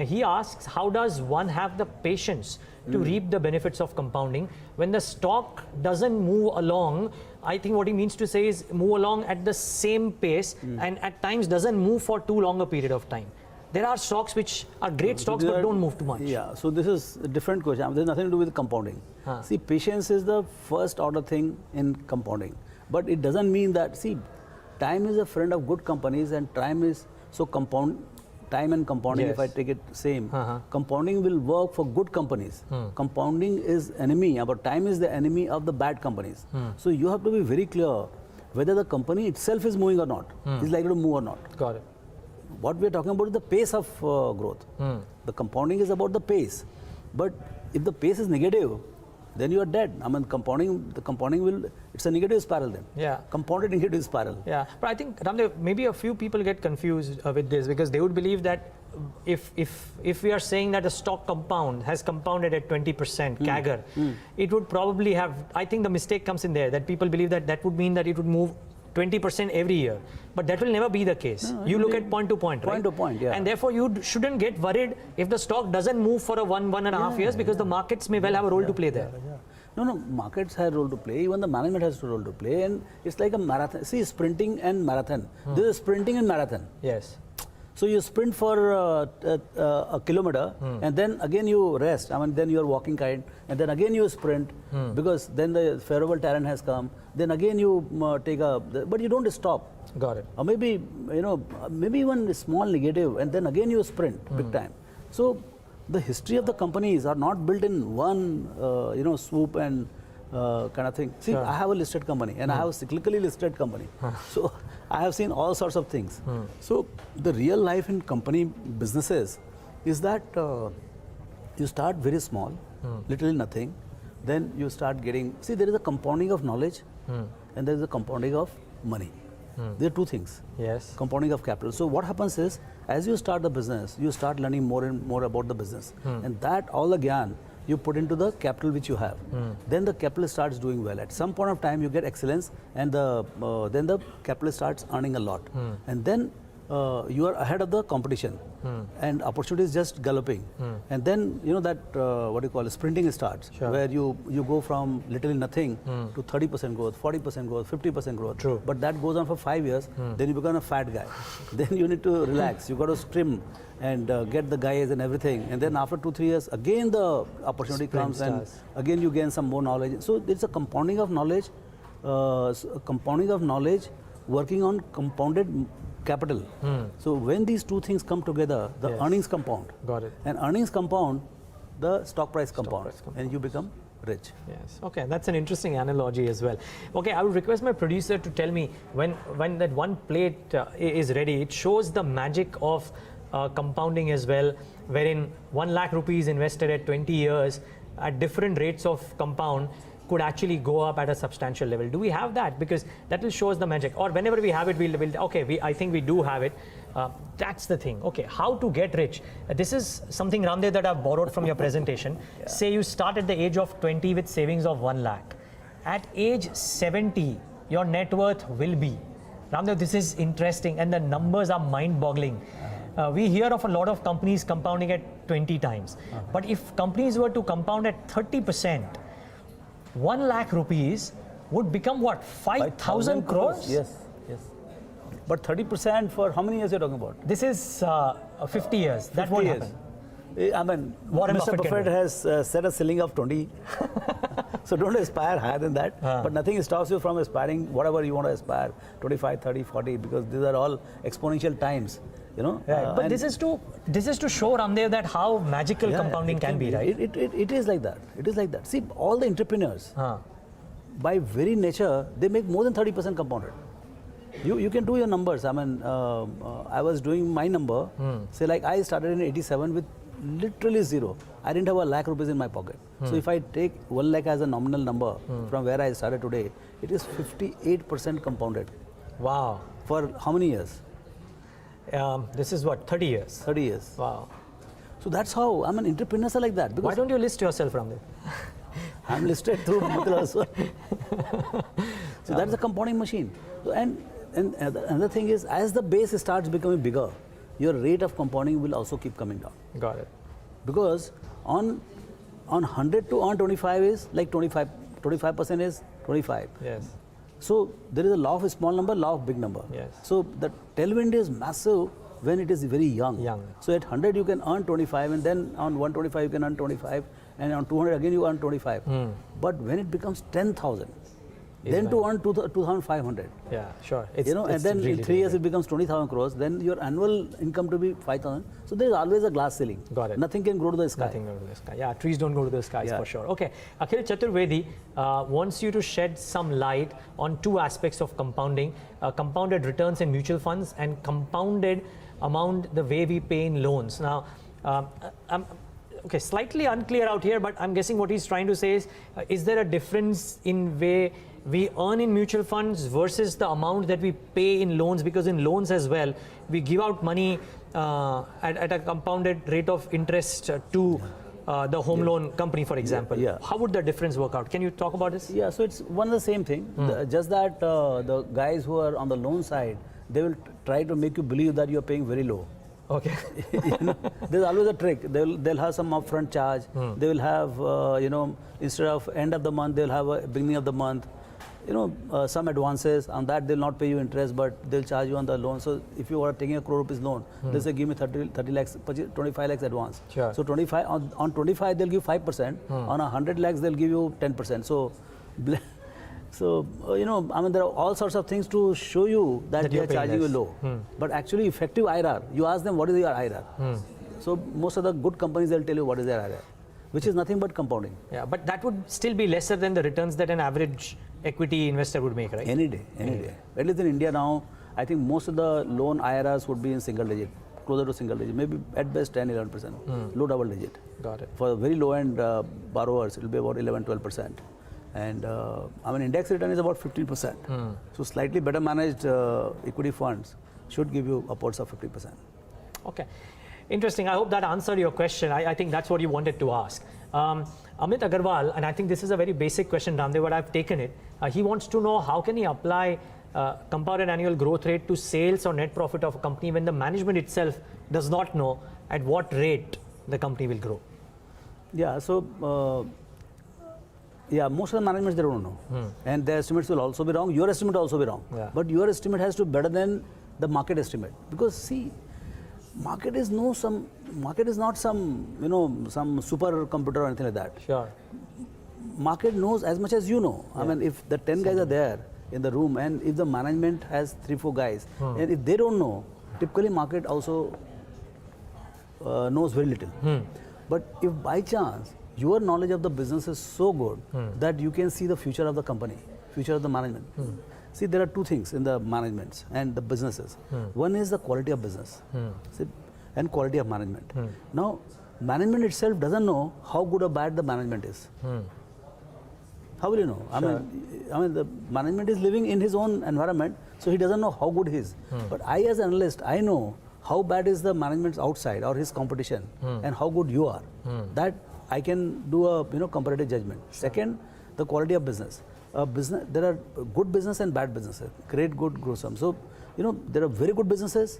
He asks, how does one have the patience to reap the benefits of compounding when the stock doesn't move along? I think what he means to say is move along at the same pace and at times doesn't move for too long a period of time. There are stocks which are great stocks but don't move too much. Yeah, so this is a different question. There's nothing to do with compounding. See, patience is the first order thing in compounding. But it doesn't mean that, see, time is a friend of good companies, and time is, so time and compounding, if I take it same, compounding will work for good companies. Compounding is enemy, but time is the enemy of the bad companies. So you have to be very clear whether the company itself is moving or not, is likely to move or not. Got it. What we are talking about is the pace of growth. The compounding is about the pace. But if the pace is negative, then you are dead. I mean, the compounding will, it's a negative spiral then. Yeah. Compounded negative spiral. Yeah, but I think, Ramdev, maybe a few people get confused with this, because they would believe that if we are saying that a stock has compounded at 20% CAGR, it would probably have, I think the mistake comes in there, that people believe that would mean that it would move 20% every year. But that will never be the case. No, you look at point to point, right? Point to point, yeah. And therefore, you shouldn't get worried if the stock doesn't move for a 1.5 years, because the markets may well have a role to play there. No, markets have a role to play. Even the management has a role to play. And it's like a marathon. See, sprinting and marathon. This is sprinting and marathon. Yes. So you sprint for a kilometer, and then again you rest. I mean, then you are walking kind, and then again you sprint, because then the favorable terrain has come. Then again you take but you don't stop. Got it. Or maybe, maybe even a small negative, and then again you sprint big time. So the history of the companies are not built in one, swoop and kind of thing. See, Sure. I have a listed company, and I have a cyclically listed company. So I have seen all sorts of things. So the real life in company businesses is that you start very small, literally nothing, then you start getting, see, there is a compounding of knowledge and there is a compounding of money. There are two things. Yes. Compounding of capital. So what happens is, as you start the business, you start learning more and more about the business. And that, all the gyan, you put into the capital which you have. Then the capital starts doing well. At some point of time, you get excellence, and then the capital starts earning a lot. And then you are ahead of the competition, and opportunity is just galloping. And then, you know, that what you call sprinting starts, Sure. where you go from literally nothing to 30% growth, 40% growth, 50% growth. True. But that goes on for 5 years. Then you become a fat guy. Then you need to relax. You got to trim and get the guys and everything. And then after 2-3 years, again the opportunity Sprint comes, and starts. again you gain some more knowledge. So it's a compounding of knowledge, working on compounded capital. So when these two things come together, the Yes. earnings compound. Got it. And earnings compound, the stock price compound, price compound. and you become rich. Yes. Okay, that's an interesting analogy as well. Okay, I would request my producer to tell me when that one plate is ready. It shows the magic of compounding as well, wherein 1 lakh rupees invested at 20 years at different rates of compound could actually go up at a substantial level. Do we have that? Because that will show us the magic. Or whenever we have it, we'll okay, I think we do have it. That's the thing. Okay, how to get rich? This is something, Ramdev, that I've borrowed from your presentation. Say you start at the age of 20 with savings of 1 lakh. At age 70, your net worth will be. Ramdev, this is interesting, and the numbers are mind-boggling. We hear of a lot of companies compounding at 20 times. But if companies were to compound at 30%, 1 lakh rupees would become what? 5,000 crores? Yes, yes. But 30% for how many years you're talking about? This is 50 years. That 50 won't years. happen. I mean, Warren Mr. Buffett can Buffett do. has set a ceiling of 20. So don't aspire higher than that. But nothing stops you from aspiring whatever you want to aspire, 25, 30, 40, because these are all exponential times. You know, Right. But and this is to show, Ramdev, that how magical compounding it can be, right? It is like that. It is like that. See, all the entrepreneurs, by very nature, they make more than 30% compounded. You can do your numbers. I mean, I was doing my number. Say, like, I started in 87 with literally zero. I didn't have 1 lakh rupees in my pocket. So if I take 1 lakh as a nominal number from where I started today, it is 58% compounded. Wow. For how many years? This is what, 30 years? 30 years. Wow. So that's how, I mean, entrepreneurs are like that. Why Because don't you list yourself, Ramdev? I'm listed through Motilal Oswal. So that's a compounding machine. So, and another thing is, as the base starts becoming bigger, your rate of compounding will also keep coming down. Got it. Because on 100 to on 25 is like 25% is 25. Yes. So there is a law of small number, law of big number. Yes. So the tailwind is massive when it is very young. So at 100 you can earn 25, and then on 125 you can earn 25, and on 200 again you earn 25. But when it becomes 10,000, then to earn 2,500. Yeah, sure. It's, You know, and it's then really, in 3 years really it becomes 20,000 crores. Then your annual income to be 5,000. So there is always a glass ceiling. Got it. Nothing can grow to the sky. nothing go to the sky. Yeah, trees don't go to the skies Yeah. for sure. Okay, Akhil Chaturvedi wants you to shed some light on two aspects of compounding: compounded returns in mutual funds and compounded amount the way we pay in loans. Now, okay, slightly unclear out here, but I'm guessing what he's trying to say is there a difference in way we earn in mutual funds versus the amount that we pay in loans? Because in loans as well, we give out money at a compounded rate of interest to the home loan company, for example. Yeah. How would the difference work out? Can you talk about this? Yeah, so it's one and the same thing. Just that the guys who are on the loan side, they will try to make you believe that you are paying very low. Okay. You know, there's always a trick. They'll have some upfront charge. They will have you know, instead of end of the month, they'll have a beginning of the month. You know, some advances. On that they'll not pay you interest, but they'll charge you on the loan. So if you are taking a crore rupees loan, they say give me 30 lakhs, 25 lakhs advance. Sure. So 25 on 25 they'll give 5%. On 100 lakhs they'll give you 10%. So. So, you know, I mean, there are all sorts of things to show you that they you're are paying charging you less. low. But actually, effective IRR, you ask them what is your IRR. So, most of the good companies, they'll tell you what is their IRR, which is nothing but compounding. Yeah, but that would still be lesser than the returns that an average equity investor would make, right? Any day, any day. At least in India now, I think most of the loan IRRs would be in single digit. closer to single digit, maybe at best 10-11%, low double digit. Got it. For very low end borrowers, it will be about 11-12%. And index return is about 15%. So slightly better managed equity funds should give you upwards of 50%. Okay. Interesting. I hope that answered your question. I think that's what you wanted to ask. Amit Agarwal, and I think this is a very basic question, Ramdev, but I've taken it. He wants to know how can he apply compounded annual growth rate to sales or net profit of a company when the management itself does not know at what rate the company will grow. Yeah, so most of the managements, they don't know. And their estimates will also be wrong. Your estimate will also be wrong. Yeah. But your estimate has to be better than the market estimate. Because see, market is not some super computer or anything like that. Sure. Market knows as much as you know. Yeah. I mean, if the 10 guys are there in the room and if the management has 3-4 guys and if they don't know, typically market also knows very little. But if by chance your knowledge of the business is so good that you can see the future of the company, future of the management. See, there are two things in the managements and the businesses. One is the quality of business and quality of management. Now, management itself doesn't know how good or bad the management is. How will you know? Sure. I mean, the management is living in his own environment, so he doesn't know how good he is. But I, as an analyst, I know how bad is the management's outside or his competition, and how good you are. That I can do a comparative judgment. Second, the quality of business. There are good business and bad businesses. Great, good, gruesome. So, there are very good businesses,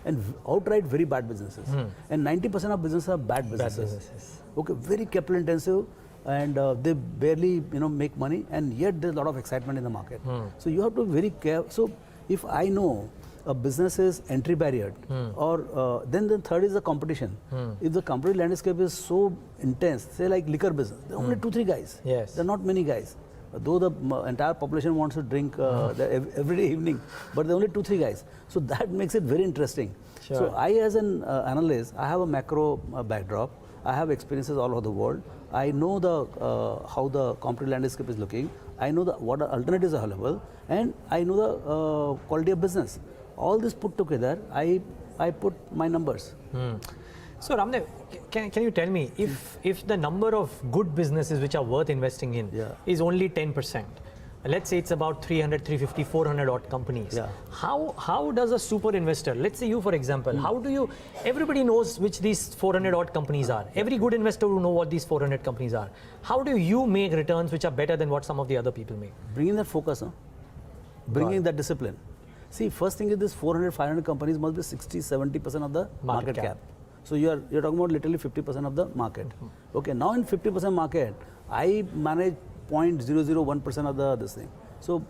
and outright very bad businesses. And 90% of businesses are bad businesses. Okay, very capital intensive, and they barely make money, and yet there's a lot of excitement in the market. So you have to be very careful. So if I know a business is entry barrier, or then the third is the competition. If the competitive landscape is so intense, say like liquor business, there are only 2-3 guys. Yes. There are not many guys. Though the entire population wants to drink every evening, but there are only 2-3 guys. So that makes it very interesting. Sure. So I, as an analyst, I have a macro backdrop. I have experiences all over the world. I know how the competitive landscape is looking. I know what alternatives are available, and I know the quality of business. All this put together, I put my numbers. So Ramdev, can you tell me if the number of good businesses which are worth investing in is only 10%, let's say it's about 300, 350, 400 odd companies. Yeah. How does a super investor, let's say you for example, how do you, everybody knows which these 400 odd companies are. Every good investor will know what these 400 companies are. How do you make returns which are better than what some of the other people make? Bringing that focus, bringing that discipline. See, first thing is this 400, 500 companies must be 60, 70% of the market cap. So you're talking about literally 50% of the market. Okay, now in 50% market, I manage 0.001% of this thing. So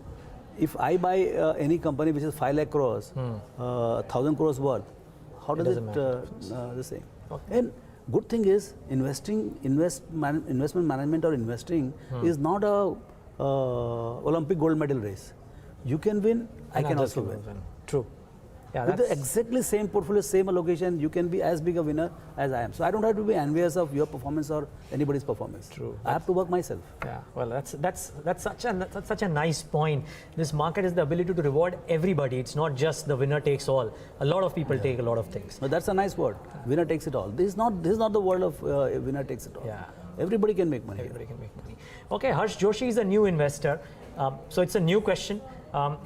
if I buy any company which is 5 lakh crores, 1,000 crores worth, how does it this thing? Okay. And good thing is investment management or investing is not a Olympic gold medal race. You can win, I can also win. True. Yeah, with the exactly same portfolio, same allocation, you can be as big a winner as I am. So I don't have to be envious of your performance or anybody's performance. True. I have to work myself. Yeah, well, that's such a nice point. This market is the ability to reward everybody. It's not just the winner takes all. A lot of people take a lot of things. But that's a nice word. Winner takes it all. This is not the world of winner takes it all. Yeah. Everybody can make money. Everybody can make money. Okay, Harsh Joshi is a new investor. So it's a new question.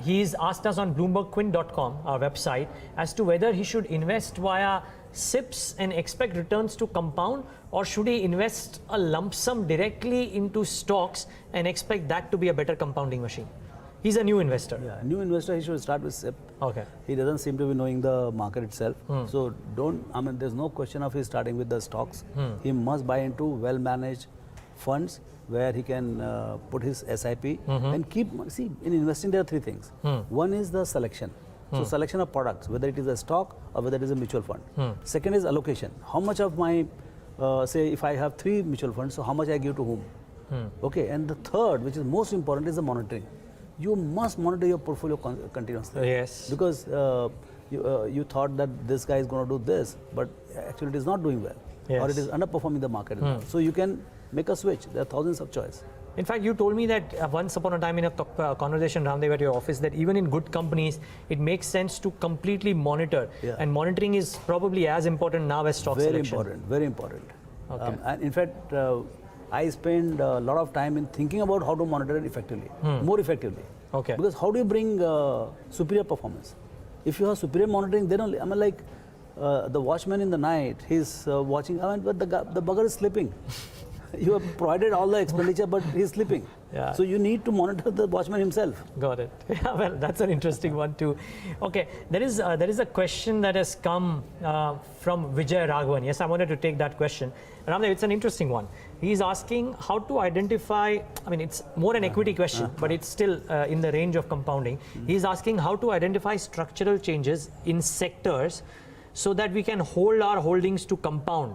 He's asked us on BloombergQuint.com, our website, as to whether he should invest via SIPs and expect returns to compound, or should he invest a lump sum directly into stocks and expect that to be a better compounding machine. He's a new investor. Yeah, new investor, he should start with SIP. Okay. He doesn't seem to be knowing the market itself. So there's no question of his starting with the stocks. He must buy into well-managed funds where he can put his SIP and see, in investing there are 3 things. One is the selection. So selection of products, whether it is a stock or whether it is a mutual fund. Second is allocation. How much of my, say if I have 3 mutual funds, so how much I give to whom? Okay, and the third, which is most important, is the monitoring. You must monitor your portfolio continuously. Yes. Because you thought that this guy is going to do this, but actually it is not doing well. Yes. Or it is underperforming the market. So you can make a switch. There are thousands of choice. In fact, you told me that once upon a time in a conversation, Ramdev, at your office, that even in good companies, it makes sense to completely monitor. Yeah. And monitoring is probably as important now as stock selection. Very important. Okay. And in fact, I spend a lot of time in thinking about how to monitor it effectively, more effectively. Okay. Because how do you bring superior performance? If you have superior monitoring, then only, I mean, like the watchman in the night, he's watching, I mean, but the bugger is sleeping. You have provided all the expenditure, but he's sleeping. Yeah. So you need to monitor the watchman himself. Got it. Yeah, well, that's an interesting one too. Okay, there is a question that has come from Vijay Raghavan. Yes, I wanted to take that question. Ramdev, it's an interesting one. He's asking how to identify, I mean, it's more an equity question, but it's still in the range of compounding. He's asking how to identify structural changes in sectors so that we can hold our holdings to compound.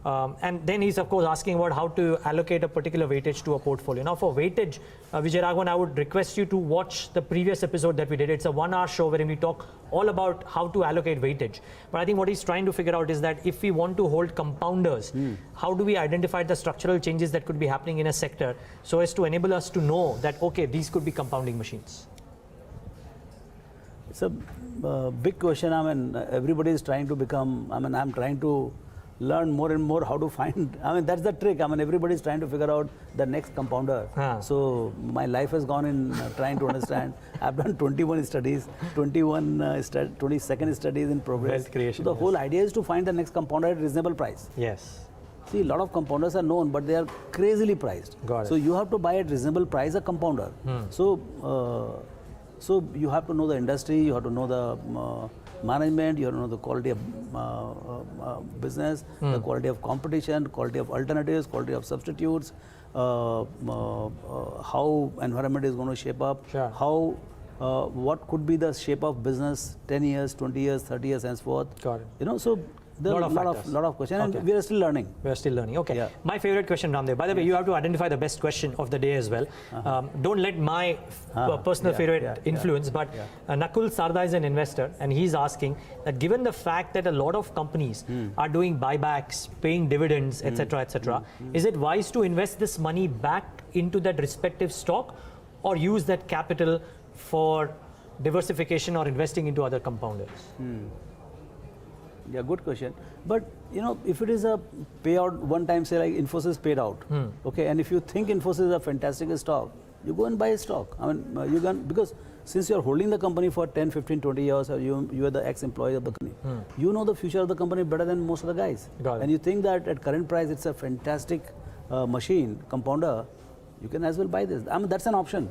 And then he's of course asking about how to allocate a particular weightage to a portfolio. Now for weightage, Vijay Raghavan, I would request you to watch the previous episode that we did. It's a 1-hour show wherein we talk all about how to allocate weightage. But I think what he's trying to figure out is that if we want to hold compounders, how do we identify the structural changes that could be happening in a sector so as to enable us to know that, okay, these could be compounding machines? It's a big question. I mean, everybody is trying to become, I mean, I'm trying to learn more and more how to find, I mean, that's the trick. I mean, everybody is trying to figure out the next compounder. So my life has gone in trying to understand. I've done 21 studies, 22nd studies in progress. Wealth creation, So the whole idea is to find the next compounder at reasonable price. Yes. See, a lot of compounders are known, but they are crazily priced. Got it. So you have to buy at reasonable price a compounder. So you have to know the industry, you have to know the management, you have to know the quality of business, the quality of competition, quality of alternatives, quality of substitutes, how environment is going to shape up, Sure. how what could be the shape of business 10 years, 20 years, 30 years, henceforth. Got it. You know, so there are a lot of questions, and we are still learning. We're still learning. Okay. Yeah. My favorite question, Ramdev. By the way, you have to identify the best question of the day as well. Don't let my personal favorite influence, but Nakul Sarda is an investor, and he's asking that given the fact that a lot of companies are doing buybacks, paying dividends, etc., is it wise to invest this money back into that respective stock or use that capital for diversification or investing into other compounders? Yeah, good question. But you know, if it is a payout one time, say like Infosys paid out, okay, and if you think Infosys is a fantastic stock, you go and buy a stock. I mean, you can, because since you are holding the company for 10, 15, 20 years, or you are the ex-employee of the company, you know the future of the company better than most of the guys. Got it. And you think that at current price, it's a fantastic machine, compounder, you can as well buy this. I mean, that's an option.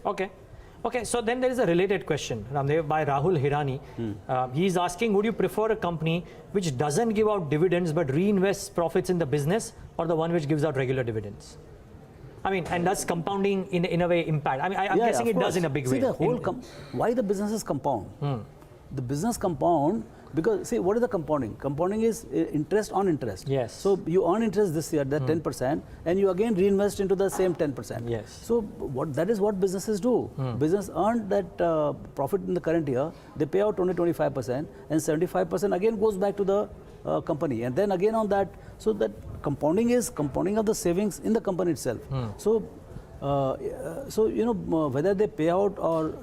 Okay. Okay, so then there is a related question, Ramdev, by Rahul Hirani. He's asking, would you prefer a company which doesn't give out dividends but reinvests profits in the business, or the one which gives out regular dividends? I mean, and does compounding in a way impact? I mean, I'm guessing it does in a big way. See, the whole why the businesses compound? The business compound because, see, what is the compounding? Compounding is interest on interest. Yes. So you earn interest this year, that 10%, and you again reinvest into the same 10%. Yes. So that is what businesses do. Business earned that profit in the current year, they pay out 20-25%, and 75% again goes back to the company, and then again on that. So that compounding is compounding of the savings in the company itself. So you know, whether they pay out or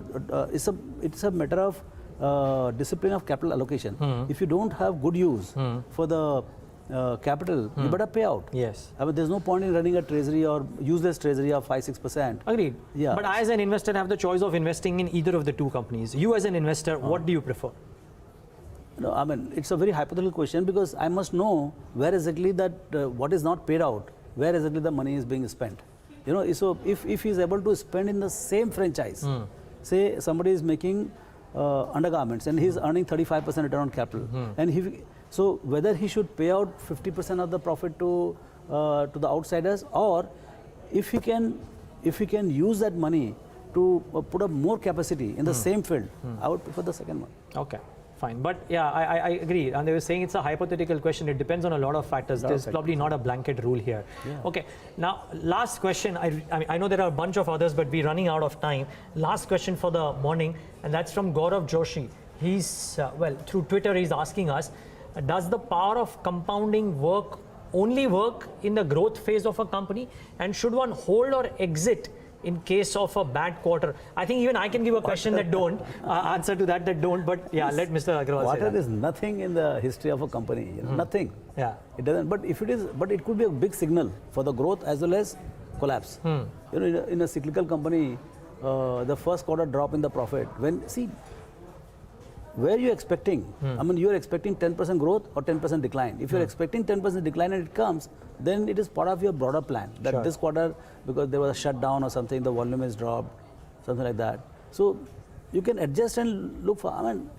it's a matter of discipline of capital allocation. If you don't have good use for the capital, you better pay out. Yes. I mean, there's no point in running a treasury or useless treasury of 5-6%. Agreed. Yeah. But I, as an investor, have the choice of investing in either of the two companies. You, as an investor, what do you prefer? No, I mean, it's a very hypothetical question because I must know where exactly that what is not paid out, where exactly the money is being spent. You know, so if he is able to spend in the same franchise, say somebody is making undergarments and he is earning 35% return on capital, and so whether he should pay out 50% of the profit to the outsiders, or if he can use that money to put up more capacity in the same field, I would prefer the second one. Okay. Fine. But yeah, I agree. And they were saying it's a hypothetical question. It depends on a lot of factors. There's probably not a blanket rule here. Yeah. Okay. Now, last question. I know there are a bunch of others, but we're running out of time. Last question for the morning, and that's from Gaurav Joshi. He's, well, through Twitter, he's asking us, does the power of compounding work only work in the growth phase of a company, and should one hold or exit in case of a bad quarter? I think even I can give a question that don't answer to that don't. But yeah, let Mr. Agarwal say Quarter that. is nothing in the history of a company. You know, nothing. Yeah. It doesn't. But if it is, but it could be a big signal for the growth as well as collapse. You know, in a cyclical company, the first quarter drop in the profit. Where you're expecting, I mean, you're expecting 10% growth or 10% decline. If you're expecting 10% decline and it comes, then it is part of your broader plan. That Sure. this quarter, because there was a shutdown or something, the volume is dropped, something like that. So you can adjust and look for, I mean,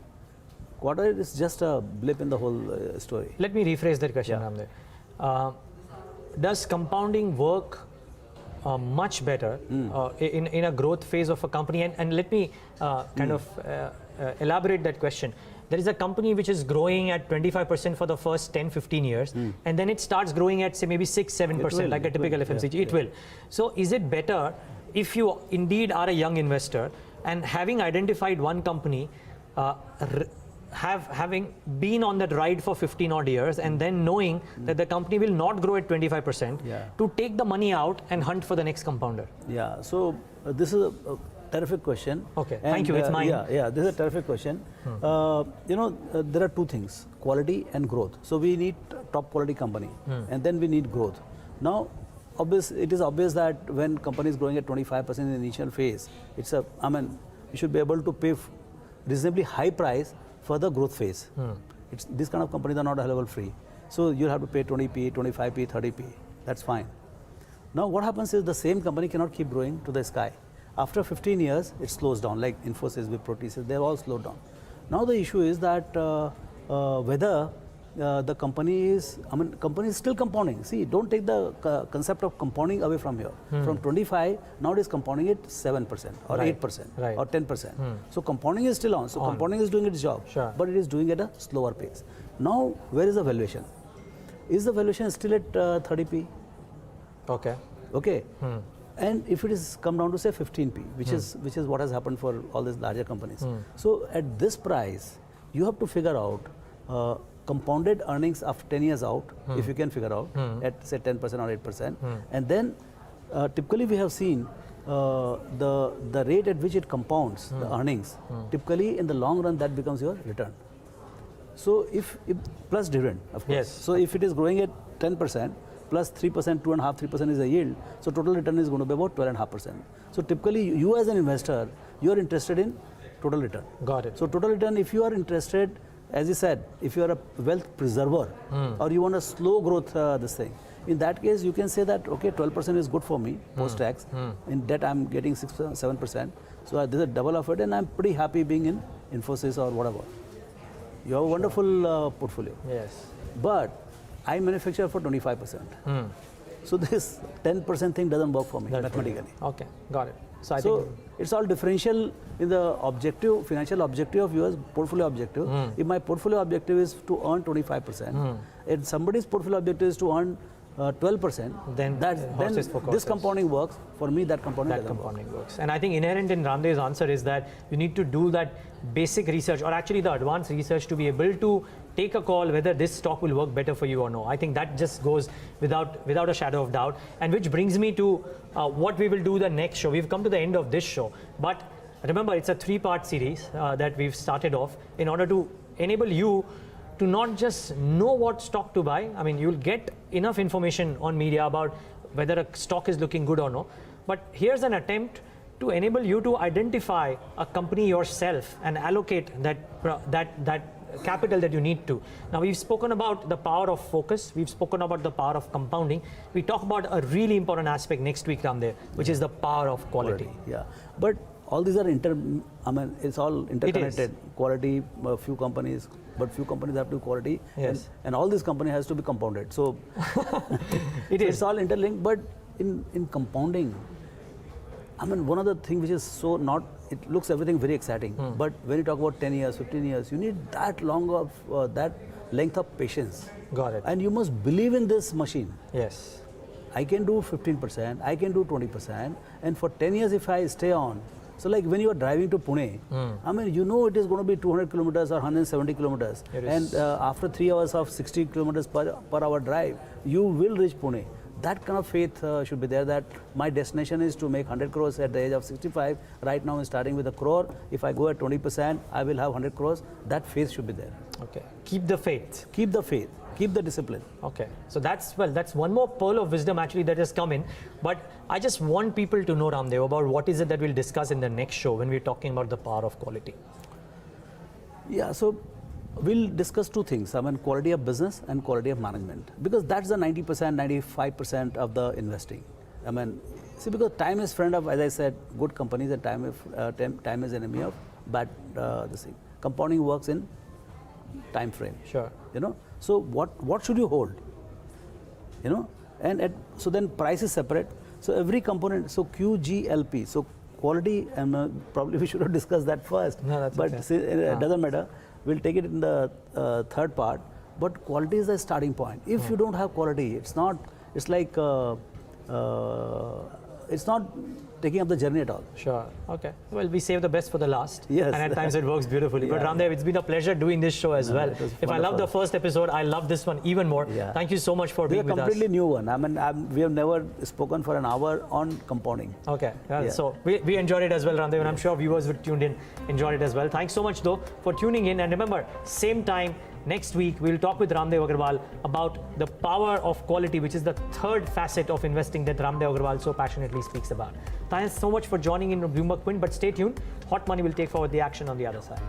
quarter is just a blip in the whole story. Let me rephrase that question, Yeah. Ramdev. Does compounding work much better in a growth phase of a company? And let me elaborate that question. There is a company which is growing at 25% for the first 10-15 years, and then it starts growing at say maybe 6-7%, like a typical FMCG. It will. So is it better if you indeed are a young investor and having identified one company, having been on that ride for 15 odd years and then knowing that the company will not grow at 25%, to take the money out and hunt for the next compounder? Yeah, so this is a terrific question. Okay, thank you, it's mine. Yeah, this is a terrific question. You know, there are two things, quality and growth. So we need top quality company and then we need growth. Now, it is obvious that when company is growing at 25% in the initial phase, you should be able to pay reasonably high price for the growth phase. These kind of companies are not available free. So you'll have to pay 20p, 25p, 30p. That's fine. Now what happens is the same company cannot keep growing to the sky. After 15 years, it slows down, like Infosys, Wipro, TCS, they've all slowed down. Now the issue is that whether the company is still compounding. See, don't take the concept of compounding away from here. From 25, now it is compounding at 7% or 8% or 10%. So compounding is still on. So compounding is doing its job, but it is doing at a slower pace. Now, where is the valuation? Is the valuation still at 30p? Okay. And if it is come down to say 15p, which is what has happened for all these larger companies. So at this price, you have to figure out compounded earnings after 10 years out, if you can figure out at say 10% or 8%. And then typically we have seen the rate at which it compounds the earnings. Typically in the long run that becomes your return. So if plus dividend, of course. Yes. So if it is growing at 10%, plus 3%, 2.5%, 3% is the yield. So total return is going to be about 12.5%. So typically you as an investor, you are interested in total return. Got it. So total return, if you are interested, as you said, if you are a wealth preserver or you want a slow growth this thing, in that case you can say that, okay, 12% is good for me post-tax. In debt I'm getting 7%. So this is a double of it and I'm pretty happy being in Infosys or whatever. You have a wonderful portfolio. Yes. But I manufacture for 25%. So this 10% thing doesn't work for me mathematically. Okay, got it. So I So think it's all differential in the objective, financial objective of yours, portfolio objective. If my portfolio objective is to earn 25%, and somebody's portfolio objective is to earn 12%, then this compounding works. For me, that compounding doesn't work. works. And I think inherent in Ramdev's answer is that you need to do that basic research, or actually the advanced research, to be able to take a call whether this stock will work better for you or no. I think that just goes without a shadow of doubt. And which brings me to what we will do the next show. We've come to the end of this show, but remember, it's a 3-part series that we've started off in order to enable you to not just know what stock to buy. I mean, you'll get enough information on media about whether a stock is looking good or no. But here's an attempt to enable you to identify a company yourself and allocate that capital that you need to. Now, we've spoken about the power of focus. We've spoken about the power of compounding. We talk about a really important aspect next week, Ramdev, which is the power of quality. Yeah, but all these are it's all interconnected. Quality, few companies, but few companies have to do quality. Yes. And all these companies has to be compounded. So It's all interlinked, but in compounding, one of the things which is it looks everything very exciting, but when you talk about 10 years, 15 years, you need that length of patience. Got it. And you must believe in this machine. Yes. I can do 15%, I can do 20%, and for 10 years if I stay on, So like when you are driving to Pune, I mean, you know it is going to be 200 kilometers or 170 kilometers. It And is. after 3 hours of 60 kilometers per hour drive, you will reach Pune. That kind of faith should be there, that my destination is to make 100 crores at the age of 65. Right now I'm starting with a crore. If I go at 20%, I will have 100 crores. That faith should be there. Okay. Keep the faith. Keep the faith. Keep the discipline. Okay, so that's one more pearl of wisdom actually that has come in. But I just want people to know, Ramdev, about what is it that we'll discuss in the next show when we're talking about the power of quality. Yeah, so we'll discuss two things. I mean, quality of business and quality of management, because that's the 90%, 95% of the investing. I mean, see, because time is friend of, as I said, good companies, and time is enemy of bad this thing. Compounding works in time frame. Sure. You know, so what should you hold? You know, and so then price is separate. So every component, so QGLP, so quality, and probably we should have discussed that first. No, that's but okay. see, it doesn't matter. We'll take it in the third part. But quality is the starting point. If you don't have quality, it's not. It's like it's not taking up the journey at all. Sure. Okay. Well, we save the best for the last. Yes. And at times it works beautifully. But Yeah. Ramdev, it's been a pleasure doing this show as well. it was If I love the wonderful. first episode, I love this one even more. Yeah. Thank you so much for This is being a with us. completely new one. I mean, we have never spoken for an hour on compounding. Okay, Yeah. so we enjoyed it as well, Ramdev, and I'm sure viewers who tuned in enjoyed it as well. Thanks so much, though, for tuning in. And remember, same time next week, we'll talk with Ramdev Agarwal about the power of quality, which is the third facet of investing that Ramdev Agarwal so passionately speaks about. Thanks so much for joining in Bloomberg Quint, but stay tuned. Hot Money will take forward the action on the other side.